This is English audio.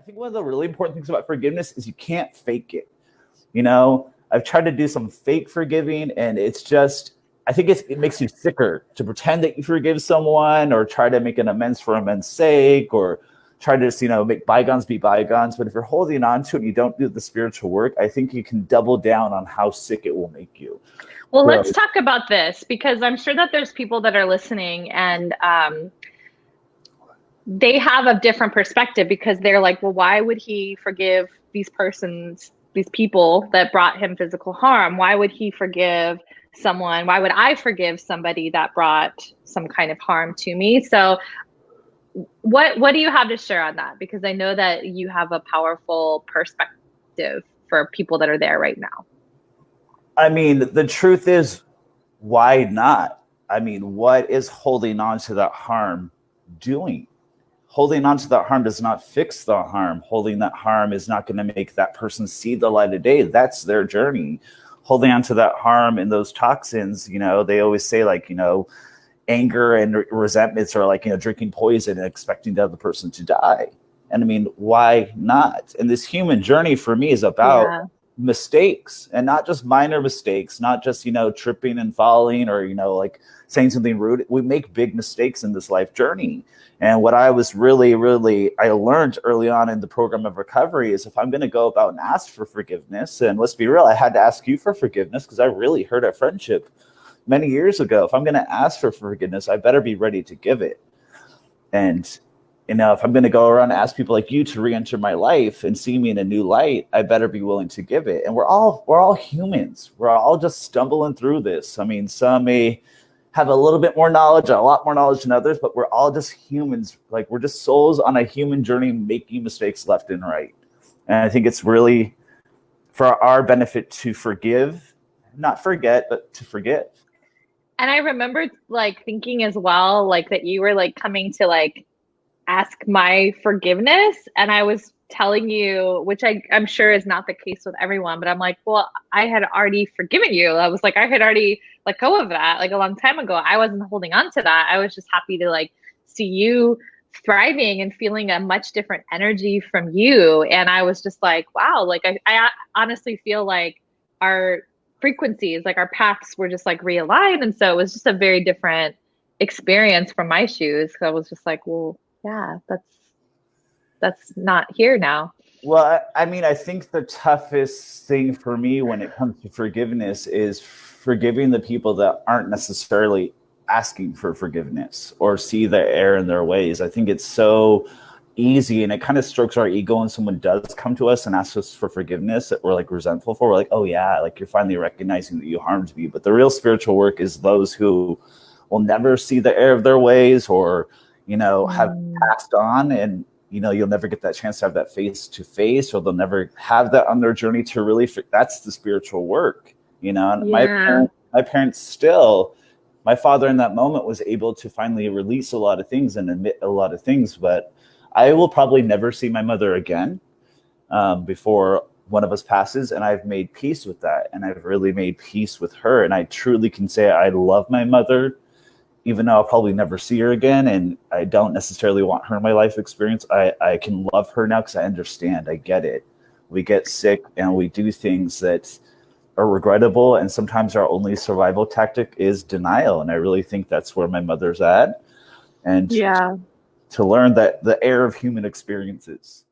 think one of the really important things about forgiveness is you can't fake it. You know, I've tried to do some fake forgiving, and it's just, I think it makes you sicker to pretend that you forgive someone or try to make an amends for amends sake, or try to just, make bygones be bygones. But if you're holding on to it and you don't do the spiritual work, I think you can double down on how sick it will make you. Well, let's talk about this, because I'm sure that there's people that are listening and they have a different perspective, because they're like, well, why would he forgive these people that brought him physical harm? Why would he forgive someone? Why would I forgive somebody that brought some kind of harm to me? So what do you have to share on that? Because I know that you have a powerful perspective for people that are there right now. I mean, the truth is, why not? I mean, what is holding on to that harm doing? Holding on to that harm does not fix the harm. Holding that harm is not going to make that person see the light of day. That's their journey. Holding on to that harm and those toxins, they always say, like, anger and resentments are like, drinking poison and expecting the other person to die. And I mean, why not? And this human journey for me is about mistakes, and not just minor mistakes, not just, tripping and falling or, like saying something rude. We make big mistakes in this life journey. And what I was I learned early on in the program of recovery is, if I'm going to go about and ask for forgiveness, and let's be real, I had to ask you for forgiveness because I really hurt our friendship many years ago. If I'm going to ask for forgiveness, I better be ready to give it. And, if I'm going to go around and ask people like you to re-enter my life and see me in a new light, I better be willing to give it. And we're all humans. We're all just stumbling through this. I mean, some may have a little bit more knowledge, a lot more knowledge than others, but we're all just humans. Like, we're just souls on a human journey, making mistakes left and right. And I think it's really for our benefit to forgive, not forget, but to forgive. And I remember like thinking as well, like that you were like coming to like ask my forgiveness. And I was telling you, which I'm sure is not the case with everyone, but I'm like, well, I had already forgiven you. I was like, I had already let go of that like a long time ago. I wasn't holding on to that. I was just happy to like see you thriving and feeling a much different energy from you. And I was just like, wow, like I honestly feel like our frequencies, like our paths were just like realigned. And so it was just a very different experience from my shoes. So I was just like, well, yeah, that's not here now. Well, I mean, I think the toughest thing for me when it comes to forgiveness is forgiving the people that aren't necessarily asking for forgiveness or see the error in their ways. I think it's so easy, and it kind of strokes our ego when someone does come to us and asks us for forgiveness that we're like resentful for. We're like, oh yeah, like you're finally recognizing that you harmed me. But the real spiritual work is those who will never see the error of their ways, or have passed on, and you'll never get that chance to have that face to face, or they'll never have that on their journey to really that's the spiritual work. And my parents still, my father in that moment was able to finally release a lot of things and admit a lot of things, but I will probably never see my mother again before one of us passes. And I've made peace with that. And I've really made peace with her. And I truly can say I love my mother, even though I'll probably never see her again. And I don't necessarily want her in my life experience. I can love her now because I understand. I get it. We get sick and we do things that are regrettable. And sometimes our only survival tactic is denial. And I really think that's where my mother's at. And to learn that the error of human experiences.